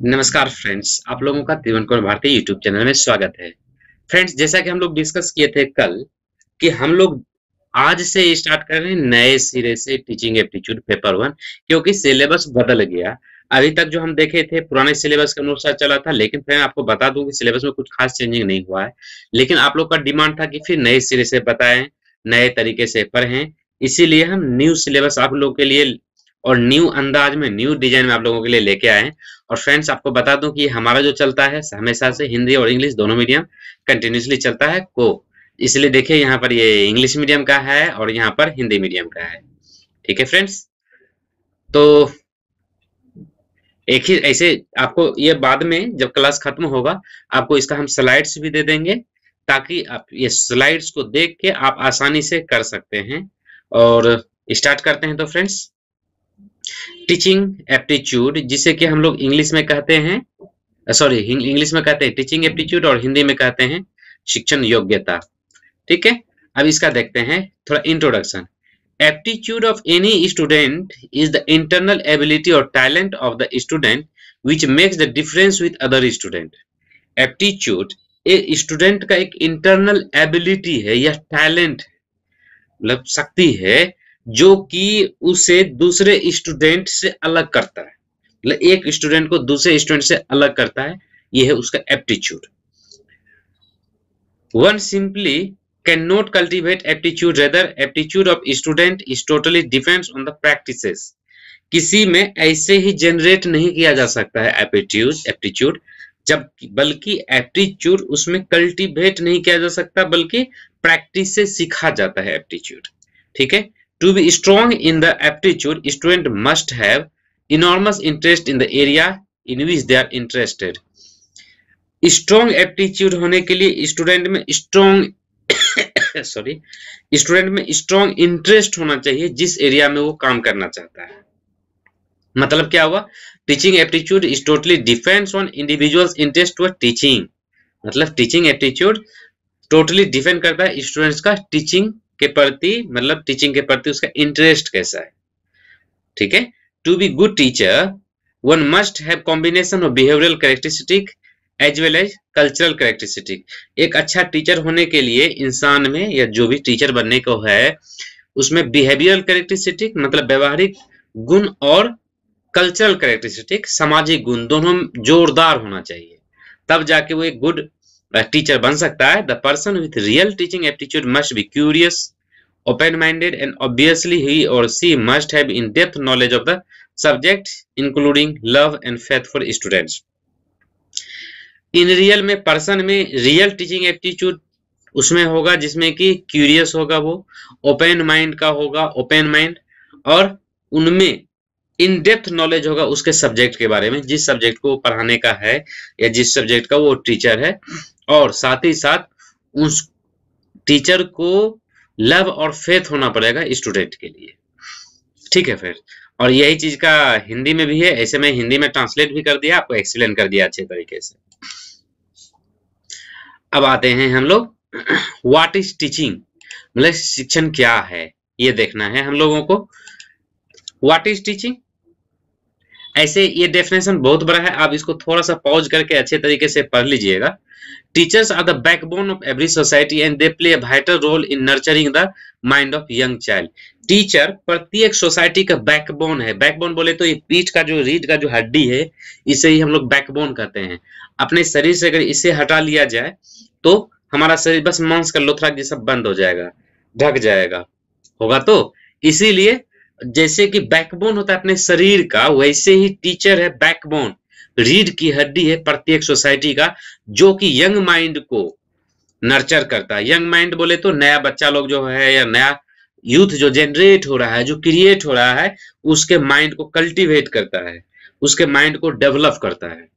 नमस्कार फ्रेंड्स, आप लोगों का त्रिभुवन कुमार भारती यूट्यूब चैनल में स्वागत है। फ्रेंड्स, जैसा कि हम लोग डिस्कस किए थे कल कि हम लोग आज से स्टार्ट कर रहे हैं नए सिरे से टीचिंग एप्टीट्यूड पेपर 1, क्योंकि सिलेबस बदल गया। अभी तक जो हम देखे थे पुराने सिलेबस के अनुसार चला था, लेकिन फिर आपको बता दूं कि सिलेबस में कुछ खास चेंजिंग नहीं हुआ है। लेकिन आप लोग का डिमांड था कि फिर नए सिरे से बताएं, नए तरीके से पढ़ें, इसीलिए हम न्यू सिलेबस आप लोगों के लिए और न्यू अंदाज में, न्यू डिजाइन में आप लोगों के लिए लेके आए हैं। और फ्रेंड्स, आपको बता दूं कि हमारा जो चलता है हमेशा से हिंदी और इंग्लिश दोनों मीडियम कंटिन्यूसली चलता है को। इसलिए देखिए यहाँ पर ये इंग्लिश मीडियम का है और यहाँ पर हिंदी मीडियम का है। ठीक है फ्रेंड्स, तो एक ही ऐसे आपको ये बाद में जब क्लास खत्म होगा आपको इसका हम स्लाइड्स भी दे देंगे, ताकि आप ये स्लाइड्स को देख के आप आसानी से कर सकते हैं। और स्टार्ट करते हैं। तो फ्रेंड्स, टीचिंग एप्टीट्यूड, जिसे कि हम लोग इंग्लिश में कहते हैं, सॉरी इंग्लिश में कहते हैं टीचिंग एप्टीट्यूड और हिंदी में कहते हैं शिक्षण योग्यता। ठीक है, अब इसका देखते हैं थोड़ा introduction. Aptitude of any student is the internal ability और talent of the student which makes the difference with other student. Aptitude student का एक इंटरनल एबिलिटी है या टैलेंट, मतलब शक्ति है, जो कि उसे दूसरे स्टूडेंट से अलग करता है। मतलब एक स्टूडेंट को दूसरे स्टूडेंट से अलग करता है, यह है उसका aptitude. One simply can not cultivate aptitude, rather aptitude of student is totally depends on the practices. किसी में ऐसे ही जनरेट नहीं किया जा सकता है एप्टीट्यूड, जब बल्कि एप्टीट्यूड उसमें कल्टीवेट नहीं किया जा सकता, बल्कि प्रैक्टिस से सीखा जाता है एप्टीट्यूड। ठीक है, to be strong in the aptitude student must have enormous interest in the area in which they are interested. Strong aptitude होने के लिए स्टूडेंट में स्ट्रॉन्ग इंटरेस्ट होना चाहिए जिस एरिया में वो काम करना चाहता है। मतलब क्या हुआ, teaching aptitude is totally depends on individuals interest toward teaching. मतलब टीचिंग एप्टीट्यूड टोटली डिपेंड करता है स्टूडेंट्स का टीचिंग के प्रति, मतलब टीचिंग के प्रति उसका इंटरेस्ट कैसा है। ठीक है, to be good teacher one must have combination of behavioural characteristic as well as cultural characteristic. एक अच्छा टीचर होने के लिए इंसान में, या जो भी टीचर बनने को है, उसमें बिहेवियरल कैरेक्टरिस्टिक मतलब व्यवहारिक गुण और कल्चरल कैरेक्टरिस्टिक सामाजिक गुण दोनों जोरदार होना चाहिए, तब जाके वो एक गुड टीचर बन सकता है। The person with real teaching aptitude must be curious, open minded and obviously he और she must have in depth knowledge of the subject including love and faith for students. In real में, person में real teaching aptitude उसमें होगा जिसमें कि curious होगा, वो open mind का होगा, ओपन माइंड, और उनमें इन डेप्थ नॉलेज होगा उसके सब्जेक्ट के बारे में, जिस सब्जेक्ट को पढ़ाने का है या जिस सब्जेक्ट का वो टीचर है। और साथ ही साथ उस टीचर को लव और फेथ होना पड़ेगा स्टूडेंट के लिए। ठीक है फिर, और यही चीज का हिंदी में भी है, ऐसे मैं हिंदी में ट्रांसलेट भी कर दिया, आपको एक्सप्लेन कर दिया अच्छे तरीके से। अब आते हैं हम लोग, व्हाट इज टीचिंग, मतलब शिक्षण क्या है, ये देखना है हम लोगों को। व्हाट इज टीचिंग, ऐसे ये डेफिनेशन बहुत बड़ा है, आप इसको थोड़ा सा पॉज करके अच्छे तरीके से पढ़ लीजिएगा। Teachers are the backbone of every society and they play a vital role in nurturing the mind of young child. Teacher प्रत्येक सोसाइटी का बैकबोन है। बैकबोन बोले तो ये पीठ का जो, रीढ़ का जो हड्डी है, इसे ही हम लोग बैकबोन कहते हैं। अपने शरीर से अगर इसे हटा लिया जाए तो हमारा शरीर बस मांस का लोथड़ा जैसा बंद हो जाएगा, ढक जाएगा, होगा। तो इसीलिए जैसे कि बैकबोन होता है अपने शरीर का, वैसे ही टीचर है बैकबोन, रीढ़ की हड्डी है प्रत्येक सोसाइटी का, जो कि यंग माइंड को नर्चर करता है। यंग माइंड बोले तो नया बच्चा लोग जो है, या नया यूथ जो जनरेट हो रहा है, जो क्रिएट हो रहा है, उसके माइंड को कल्टीवेट करता है, उसके माइंड को डेवलप करता है।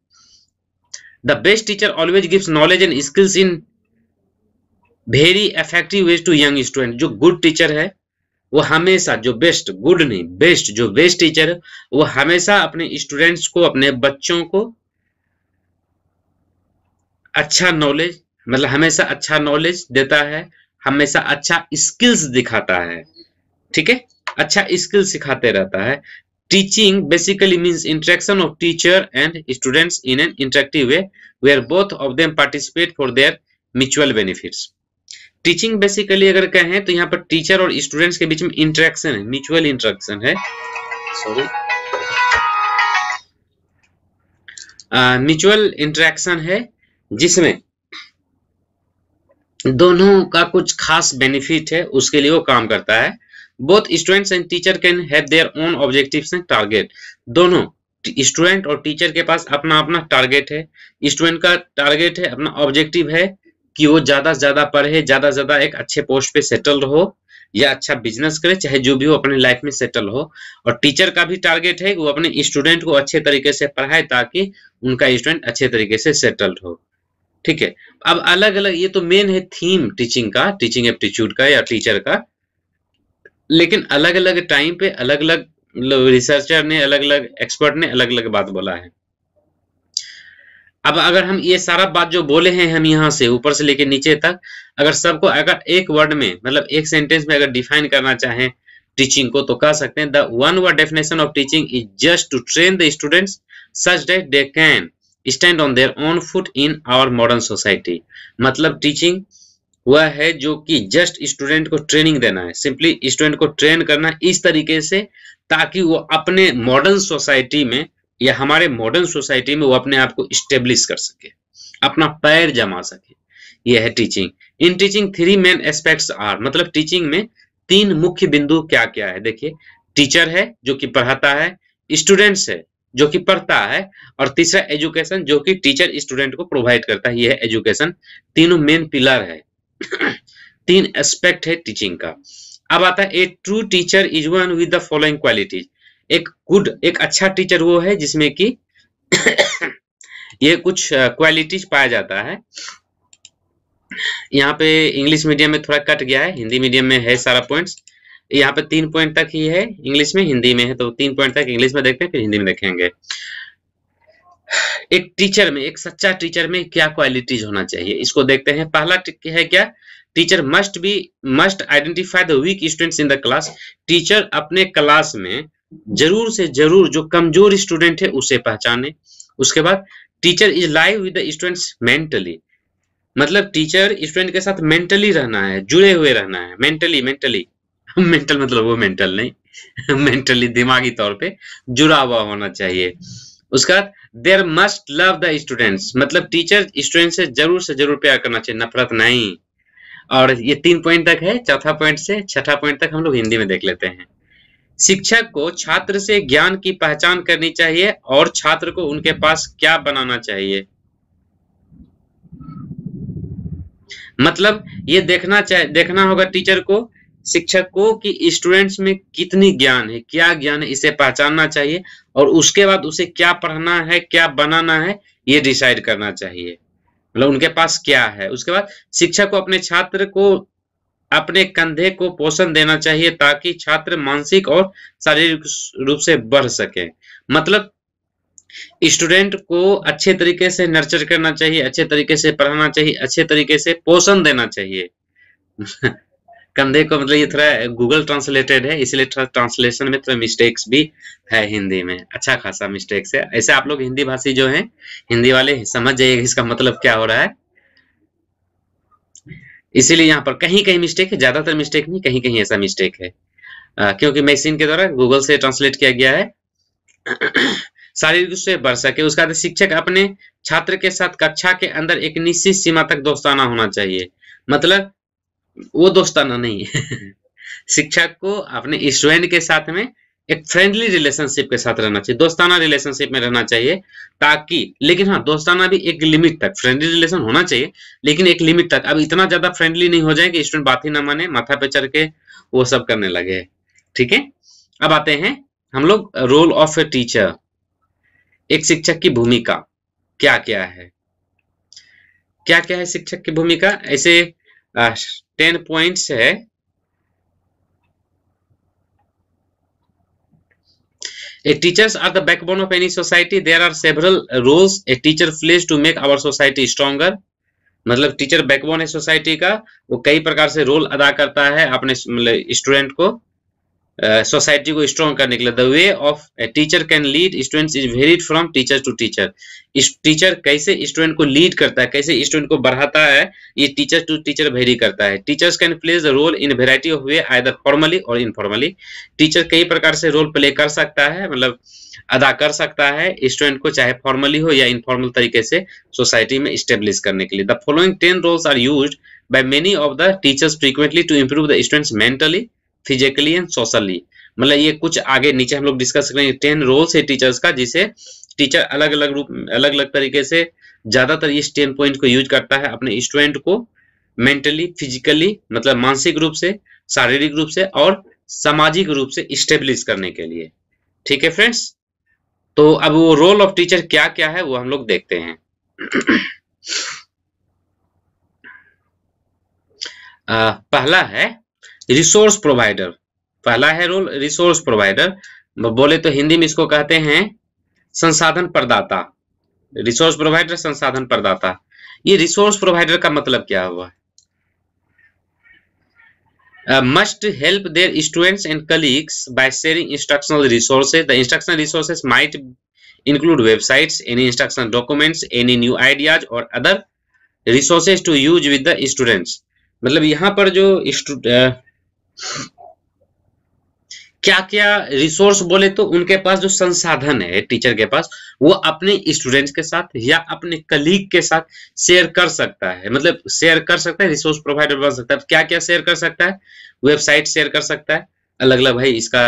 The best teacher always gives knowledge and skills in very effective ways to young student. जो गुड टीचर है वो हमेशा, जो बेस्ट, गुड नहीं बेस्ट, जो बेस्ट टीचर है वो हमेशा अपने स्टूडेंट्स को, अपने बच्चों को अच्छा नॉलेज, मतलब हमेशा अच्छा नॉलेज देता है, हमेशा अच्छा स्किल्स दिखाता है। ठीक है, अच्छा स्किल सिखाते रहता है। Teaching basically means interaction of teacher and students in an interactive way where both of them participate for their mutual benefits. Teaching basically अगर कहें तो यहाँ पर टीचर और स्टूडेंट्स के बीच में इंटरेक्शन है, म्यूचुअल इंटरेक्शन है, सॉरी म्यूचुअल इंटरेक्शन है जिसमें दोनों का कुछ खास बेनिफिट है, उसके लिए वो काम करता है। Both students and teacher can have their own objectives and target. दोनों स्टूडेंट और टीचर के पास अपना अपना टारगेट है। स्टूडेंट का टारगेट है, अपना ऑब्जेक्टिव है कि वो ज्यादा से ज्यादा पढ़े, ज्यादा से ज्यादा एक अच्छे पोस्ट पे सेटल हो या अच्छा बिजनेस करे, चाहे जो भी हो अपने लाइफ में सेटल हो। और टीचर का भी टारगेट है कि वो अपने स्टूडेंट को अच्छे तरीके से पढ़ाए ताकि उनका स्टूडेंट अच्छे तरीके से सेटल्ड हो। ठीक है, अब अलग अलग ये तो मेन है थीम टीचिंग का, टीचिंग एप्टीट्यूड का या टीचर का, लेकिन अलग अलग टाइम पे अलग अलग रिसर्चर ने, अलग अलग एक्सपर्ट ने अलग अलग बात बोला है। अब अगर हम ये सारा बात जो बोले हैं हम यहाँ से ऊपर से लेके नीचे तक, अगर सबको अगर एक वर्ड में मतलब एक सेंटेंस में अगर डिफाइन करना चाहें टीचिंग को तो कह सकते हैं the one word definition of teaching is just to train the students such that they can stand on their own foot in our modern society. मतलब टीचिंग वह है जो कि जस्ट स्टूडेंट को ट्रेनिंग देना है, सिंपली स्टूडेंट को train करना इस तरीके से ताकि वो अपने मॉडर्न सोसाइटी में या हमारे मॉडर्न सोसाइटी में वो अपने आप को स्टेब्लिश कर सके, अपना पैर जमा सके। यह है teaching. In teaching three main aspects are, मतलब टीचिंग में तीन मुख्य बिंदु क्या क्या है। देखिए, टीचर है जो कि पढ़ाता है, स्टूडेंट्स है जो कि पढ़ता है, और तीसरा एजुकेशन जो कि टीचर स्टूडेंट को प्रोवाइड करता है। यह है एजुकेशन। तीनों मेन पिलर है, तीन एस्पेक्ट है टीचिंग का। अब आता है a true teacher is one with the following qualities. एक अच्छा टीचर वो है जिसमें कि ये कुछ क्वालिटीज पाया जाता है। यहाँ पे इंग्लिश मीडियम में थोड़ा कट गया है, हिंदी मीडियम में है सारा पॉइंट्स। यहाँ पे 3 पॉइंट तक ही है इंग्लिश में, हिंदी में है तो 3 पॉइंट तक इंग्लिश में देखते हैं फिर हिंदी में देखेंगे। एक टीचर में, एक सच्चा टीचर में क्या क्वालिटीज होना चाहिए इसको देखते हैं। पहला है क्या, teacher must identify the weak students in the class. Teacher अपने क्लास में जरूर से जरूर जो कमजोर स्टूडेंट है उसे पहचाने। उसके बाद teacher is live with the students mentally, मतलब टीचर स्टूडेंट के साथ मेंटली रहना है, जुड़े हुए रहना है। मेंटल मतलब वो मेंटल नहीं मेंटली दिमागी तौर पे जुड़ा हुआ होना चाहिए। उसके बाद there must love the students, मतलब टीचर स्टूडेंट से जरूर प्यार करना चाहिए, नफरत नहीं। और ये 3 पॉइंट तक है। चौथा पॉइंट से छठा पॉइंट तक हम लोग हिंदी में देख लेते हैं। शिक्षक को छात्र से ज्ञान की पहचान करनी चाहिए और छात्र को उनके पास क्या बनाना चाहिए। मतलब ये देखना होगा टीचर को, शिक्षक को कि स्टूडेंट्स में कितनी ज्ञान है, क्या ज्ञान है, इसे पहचानना चाहिए और उसके बाद उसे क्या पढ़ना है, क्या बनाना है, ये डिसाइड करना चाहिए, मतलब उनके पास क्या है। उसके बाद शिक्षक को अपने छात्र को अपने कंधे को पोषण देना चाहिए ताकि छात्र मानसिक और शारीरिक रूप से बढ़ सके। मतलब स्टूडेंट को अच्छे तरीके से नर्चर करना चाहिए, अच्छे तरीके से पढ़ाना चाहिए, अच्छे तरीके से पोषण देना चाहिए कंधे को, मतलब ये थोड़ा गूगल ट्रांसलेटेड है इसलिए थोड़ा ट्रांसलेशन में थोड़ा मिस्टेक्स भी है, हिंदी में अच्छा खासा मिस्टेक्स है। ऐसे आप लोग हिंदी भाषी जो हैं, हिंदी वाले समझ जाइएगा इसका मतलब क्या हो रहा है। इसीलिए यहाँ पर कहीं कहीं मिस्टेक है, ज्यादातर मिस्टेक नहीं, कहीं कहीं ऐसा मिस्टेक है क्योंकि मशीन के द्वारा गूगल से ट्रांसलेट किया गया है शारीरिक रूप से बढ़ सके। उसका बाद शिक्षक अपने छात्र के साथ कक्षा के अंदर एक निश्चित सीमा तक दोस्ताना होना चाहिए, मतलब वो दोस्ताना नहीं शिक्षक को अपने स्टूडेंट के साथ में एक फ्रेंडली रिलेशनशिप के साथ रहना चाहिए, दोस्ताना रिलेशनशिप में रहना चाहिए ताकि, लेकिन हाँ दोस्ताना भी एक लिमिट तक, फ्रेंडली रिलेशन होना चाहिए लेकिन एक लिमिट तक। अब इतना ज्यादा फ्रेंडली नहीं हो जाए कि स्टूडेंट बात ही ना माने, माथा पे चढ़ के वो सब करने लगे। ठीक है, अब आते हैं हम लोग रोल ऑफ ए टीचर। एक शिक्षक की भूमिका क्या क्या है, क्या क्या है शिक्षक की भूमिका, ऐसे 10 पॉइंट्स है। A teachers are the backbone of any society. There are several roles a teacher plays to make our society stronger. मतलब टीचर बैकबोन है सोसाइटी का, वो कई प्रकार से रोल अदा करता है अपने स्टूडेंट को सोसाइटी को स्ट्रॉन्ग करने के लिए। The way of a teacher can lead students is varied from teacher to teacher. इस टीचर कैसे स्टूडेंट को लीड करता है, कैसे स्टूडेंट को बढ़ाता है, ये टीचर टू टीचर वेरी करता है। Teachers can play the role in variety of way, either formally और इनफॉर्मली। टीचर कई प्रकार से रोल प्ले कर सकता है, मतलब अदा कर सकता है स्टूडेंट को, चाहे फॉर्मली हो या इनफॉर्मल तरीके से सोसाइटी में स्टेब्लिश करने के लिए। The following 10 roles are used by many of the teachers frequently to improve the students mentally, physically and socially. मतलब ये कुछ आगे नीचे हम लोग डिस्कस करेंगे। 10 रोल्स है टीचर्स का, जिसे टीचर अलग अलग रूप, अलग अलग तरीके से ज्यादातर इस 10 पॉइंट को यूज करता है अपने स्टूडेंट को मेंटली, फिजिकली मतलब मानसिक रूप से, शारीरिक रूप से और सामाजिक रूप से स्टेब्लिश करने के लिए। ठीक है फ्रेंड्स, तो अब वो रोल ऑफ टीचर क्या क्या है वो हम लोग देखते हैं। पहला है रिसोर्स प्रोवाइडर। पहला है रोल रिसोर्स प्रोवाइडर, बोले तो हिंदी में इसको कहते हैं संसाधन प्रदाता। रिसोर्स प्रोवाइडर, संसाधन प्रदाता। ये रिसोर्स प्रोवाइडर का मतलब क्या हुआ? Must help their students and colleagues by sharing instructional resources. The instructional resources might include websites, any instructional documents, any new ideas or other resources to use with the students. मतलब यहाँ पर जो क्या क्या रिसोर्स बोले तो उनके पास जो संसाधन है टीचर के पास, वो अपने स्टूडेंट्स के साथ या अपने कलीग के साथ शेयर कर सकता है। मतलब शेयर कर सकता है, रिसोर्स प्रोवाइडर बन सकता है। क्या क्या शेयर कर सकता है? वेबसाइट शेयर कर सकता है, अलग अलग, भाई इसका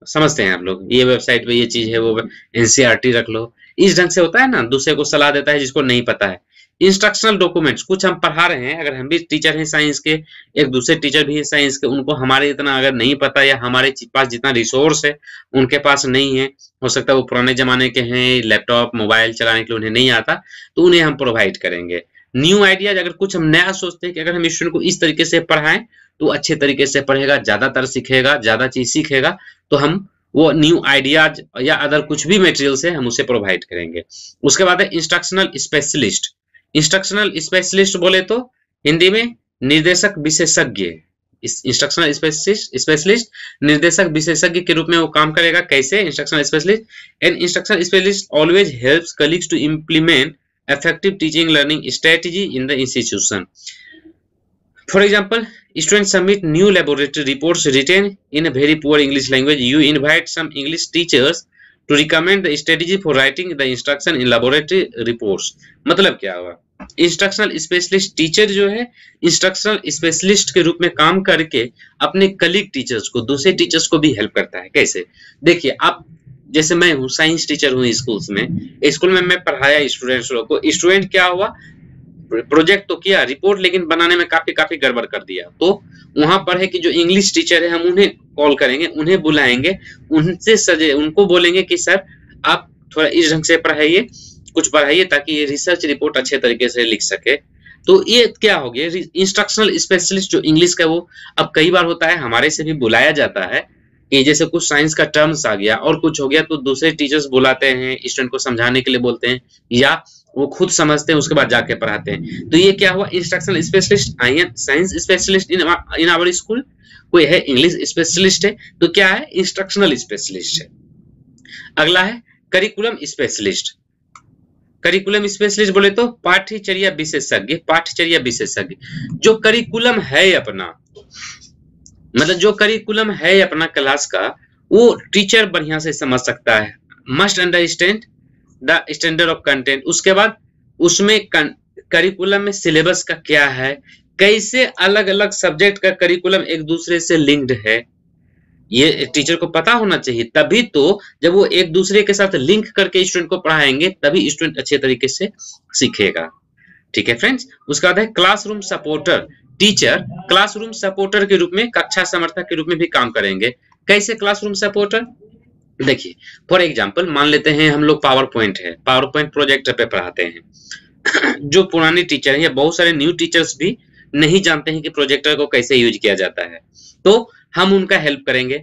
समझते हैं आप लोग, ये वेबसाइट पे ये चीज है, वो एनसीईआरटी रख लो, इस ढंग से होता है ना। दूसरे को सलाह देता है जिसको नहीं पता है। इंस्ट्रक्शनल डॉक्यूमेंट्स, कुछ हम पढ़ा रहे हैं, अगर हम भी टीचर हैं साइंस के, एक दूसरे टीचर भी हैं साइंस के, उनको हमारे इतना अगर नहीं पता या हमारे पास जितना रिसोर्स है उनके पास नहीं है, हो सकता है वो पुराने जमाने के हैं, लैपटॉप मोबाइल चलाने के लिए उन्हें नहीं आता, तो उन्हें हम प्रोवाइड करेंगे। न्यू आइडियाज, अगर कुछ हम नया सोचते हैं कि अगर हम स्टूडेंट को इस तरीके से पढ़ाएं तो अच्छे तरीके से पढ़ेगा, ज्यादातर सीखेगा, ज्यादा चीज सीखेगा, तो हम वो न्यू आइडियाज या अदर कुछ भी मटेरियल है हम उसे प्रोवाइड करेंगे। उसके बाद है इंस्ट्रक्शनल स्पेशलिस्ट। इंस्ट्रक्शनल स्पेशलिस्ट बोले तो हिंदी में निर्देशक विशेषज्ञ। इंस्ट्रक्शनल स्पेशलिस्ट निर्देशक विशेषज्ञ के रूप में वो काम करेगा। कैसे? Instructional specialist and instructional specialist always helps colleagues to implement effective teaching learning strategy in the institution. For example, students submit new laboratory reports written in a very poor English language. You invite some English teachers to recommend the strategy for writing the instruction in laboratory reports. मतलब क्या हुआ? Instructional specialist teacher जो है instructional specialist के रूप में काम करके अपने कलीग टीचर्स को, दूसरे टीचर्स को भी हेल्प करता है। कैसे? देखिए, आप जैसे मैं हूँ साइंस टीचर हूँ स्कूल्स में, स्कूल में मैं पढ़ाया स्टूडेंट्स लोग को। स्टूडेंट क्या हुआ, प्रोजेक्ट तो किया, रिपोर्ट लेकिन बनाने में काफी गड़बड़ कर दिया। तो वहां पर है कि जो इंग्लिश टीचर है हम उन्हें कॉल करेंगे, उन्हें बुलाएंगे, उनसे उनको बोलेंगे कि सर आप थोड़ा इस ढंग से पढ़ाइए, कुछ पढ़ाइए ताकि ये रिसर्च रिपोर्ट अच्छे तरीके से लिख सके। तो ये क्या हो गया, इंस्ट्रक्शनल स्पेशलिस्ट जो इंग्लिश का, वो अब कई बार होता है हमारे से भी बुलाया जाता है कि जैसे कुछ साइंस का टर्म्स आ गया और कुछ हो गया तो दूसरे टीचर्स बुलाते हैं, स्टूडेंट को समझाने के लिए बोलते हैं, या वो खुद समझते हैं उसके बाद जाके पढ़ाते हैं। तो ये क्या हुआ, instructional specialist. Science specialist in our school, कोई है इंग्लिश स्पेशलिस्ट है, तो क्या है, इंस्ट्रक्शनल स्पेशलिस्ट है। अगला है करिकुलम स्पेशलिस्ट। करिकुलम स्पेशलिस्ट बोले तो पाठ्यचर्या विशेषज्ञ। पाठ्यचर्या विशेषज्ञ, जो करिकुलम है अपना, मतलब जो करिकुलम है अपना क्लास का, वो टीचर बढ़िया से समझ सकता है। Must understand the standard of content. उसके बाद उसमें करिकुलम में सिलेबस का क्या है, कैसे अलग अलग सब्जेक्ट का करिकुलम एक दूसरे से लिंक्ड है, ये टीचर को पता होना चाहिए। तभी तो जब वो एक दूसरे के साथ लिंक करके स्टूडेंट को पढ़ाएंगे तभी स्टूडेंट अच्छे तरीके से सीखेगा। ठीक है फ्रेंड्स। उसके बाद है classroom supporter. Teacher classroom supporter के रूप में, कक्षा समर्थक के रूप में भी काम करेंगे। कैसे क्लासरूम सपोर्टर? देखिए, फॉर एग्जांपल मान लेते हैं हम लोग पावर पॉइंट है, पावर पॉइंट प्रोजेक्टर पे पढ़ाते हैं। जो पुराने टीचर हैं या बहुत सारे न्यू टीचर्स भी नहीं जानते हैं कि प्रोजेक्टर को कैसे यूज किया जाता है, तो हम उनका हेल्प करेंगे।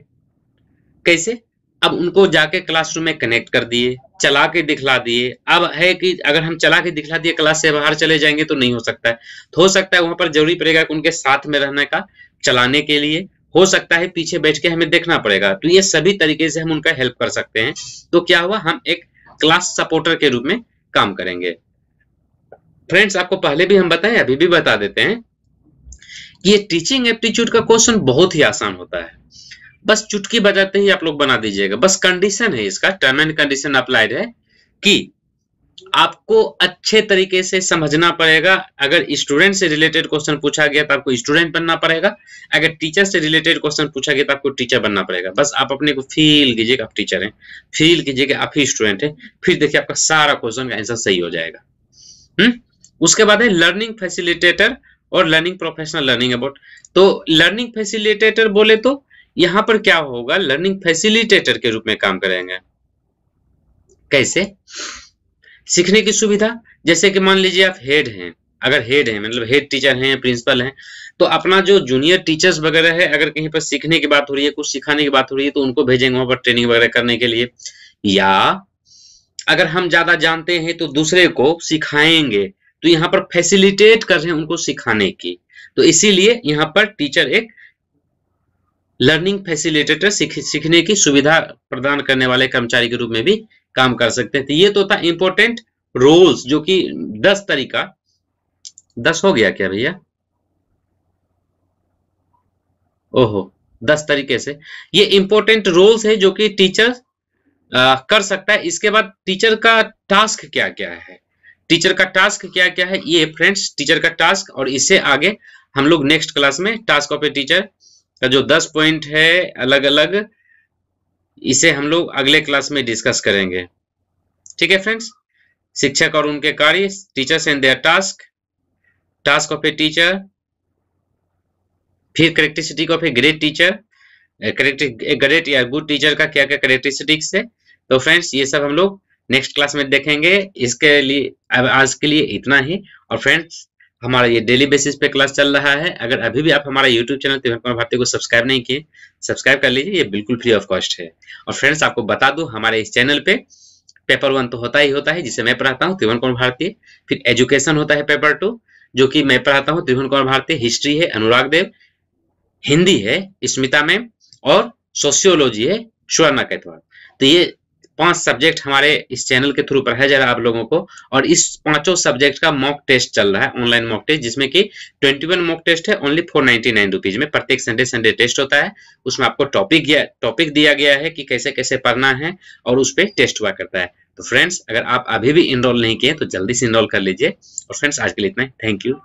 कैसे? अब उनको जाके क्लासरूम में कनेक्ट कर दिए, चला के दिखला दिए। अब है कि अगर हम चला के दिखला दिए, क्लास से बाहर चले जाएंगे तो नहीं हो सकता है। तो हो सकता है वहां पर जरूरी पड़ेगा कि उनके साथ में रहने का, चलाने के लिए, हो सकता है पीछे बैठ के हमें देखना पड़ेगा। तो ये सभी तरीके से हम उनका हेल्प कर सकते हैं। तो क्या हुआ, हम एक क्लास सपोर्टर के रूप में काम करेंगे। फ्रेंड्स, आपको पहले भी हम बताएं, अभी भी बता देते हैं, ये टीचिंग एप्टीट्यूड का क्वेश्चन बहुत ही आसान होता है। बस चुटकी बजाते ही आप लोग बना दीजिएगा। बस कंडीशन है इसका, टर्म एंड कंडीशन अप्लाइड है कि आपको अच्छे तरीके से समझना पड़ेगा। अगर स्टूडेंट से रिलेटेड क्वेश्चन पूछा गया तो आपको स्टूडेंट बनना पड़ेगा, अगर टीचर से रिलेटेड क्वेश्चन पूछा गया तो आपको टीचर बनना पड़ेगा। बस आप अपने को फील कीजिएगा आप टीचर हैं, फील कीजिएगा आप ही स्टूडेंट हैं, फिर देखिए आपका सारा क्वेश्चन का आंसर सही हो जाएगा। उसके बाद है लर्निंग फैसिलिटेटर और लर्निंग प्रोफेशनल लर्निंग अबाउट। तो लर्निंग फैसिलिटेटर बोले तो यहां पर क्या होगा, लर्निंग फैसिलिटेटर के रूप में काम करेंगे। कैसे? सीखने की सुविधा, जैसे कि मान लीजिए आप हेड हैं, अगर हेड हैं मतलब हेड टीचर हैं, प्रिंसिपल हैं, तो अपना जो जूनियर टीचर्स वगैरह है, अगर कहीं पर सीखने की बात हो रही है, कुछ सिखाने की बात हो रही है, तो उनको भेजेंगे वहां पर ट्रेनिंग वगैरह करने के लिए। या अगर हम ज्यादा जानते हैं तो दूसरे को सिखाएंगे, तो यहाँ पर फैसिलिटेट कर रहे हैं उनको सिखाने की। तो इसीलिए यहाँ पर टीचर एक लर्निंग फैसिलिटेटर, सीखने की सुविधा प्रदान करने वाले कर्मचारी के रूप में भी काम कर सकते हैं। तो ये तो था इंपॉर्टेंट रोल्स, जो कि 10 तरीका, 10 हो गया क्या भैया? ओहो, 10 तरीके से ये इंपॉर्टेंट रोल्स है जो कि टीचर कर सकता है। इसके बाद टीचर का टास्क क्या क्या है, टीचर का टास्क क्या क्या है, ये फ्रेंड्स टीचर का टास्क। और इससे आगे हम लोग नेक्स्ट क्लास में टास्क ऑफ ए टीचर का जो 10 पॉइंट है अलग अलग, इसे हम लोग अगले क्लास में डिस्कस करेंगे। ठीक है फ्रेंड्स, शिक्षक और उनके कार्य, teachers and their task, task of a teacher, फिर characteristic of a great teacher, great या गुड टीचर का क्या क्या कैरेक्टरिस्टिक्स है। तो फ्रेंड्स ये सब हम लोग नेक्स्ट क्लास में देखेंगे। इसके लिए अब आज के लिए इतना ही। और फ्रेंड्स, हमारा ये डेली बेसिस पे क्लास चल रहा है। अगर अभी भी आप हमारा यूट्यूब चैनल तिरुवन कुमार भारती को सब्सक्राइब नहीं किए, सब्सक्राइब कर लीजिए, ये बिल्कुल फ्री ऑफ कॉस्ट है। और फ्रेंड्स, आपको बता दूं, हमारे इस चैनल पे पेपर 1 तो होता ही होता है, जिसे मैं पढ़ाता हूँ तिरुवन कुमार भारती। फिर एजुकेशन होता है पेपर 2, जो कि मैं पढ़ाता हूँ तिरुवन कुमार भारती। हिस्ट्री है अनुराग देव, हिंदी है स्मिता मैम, और सोशियोलॉजी है स्वर्णा कैथवाल। तो ये 5 सब्जेक्ट हमारे इस चैनल के थ्रू पढ़ाया जा रहा है आप लोगों को। और इस 5 सब्जेक्ट का मॉक टेस्ट चल रहा है, ऑनलाइन मॉक टेस्ट, जिसमें कि 21 मॉक टेस्ट है ओनली 499 रुपीज में। प्रत्येक संडे टेस्ट होता है, उसमें आपको टॉपिक दिया गया है कि कैसे कैसे पढ़ना है, और उस पर टेस्ट हुआ करता है। तो फ्रेंड्स, अगर आप अभी भी इनरोल नहीं किए तो जल्दी से इनरोल कर लीजिए। और फ्रेंड्स, आज के लिए इतना ही। Thank you.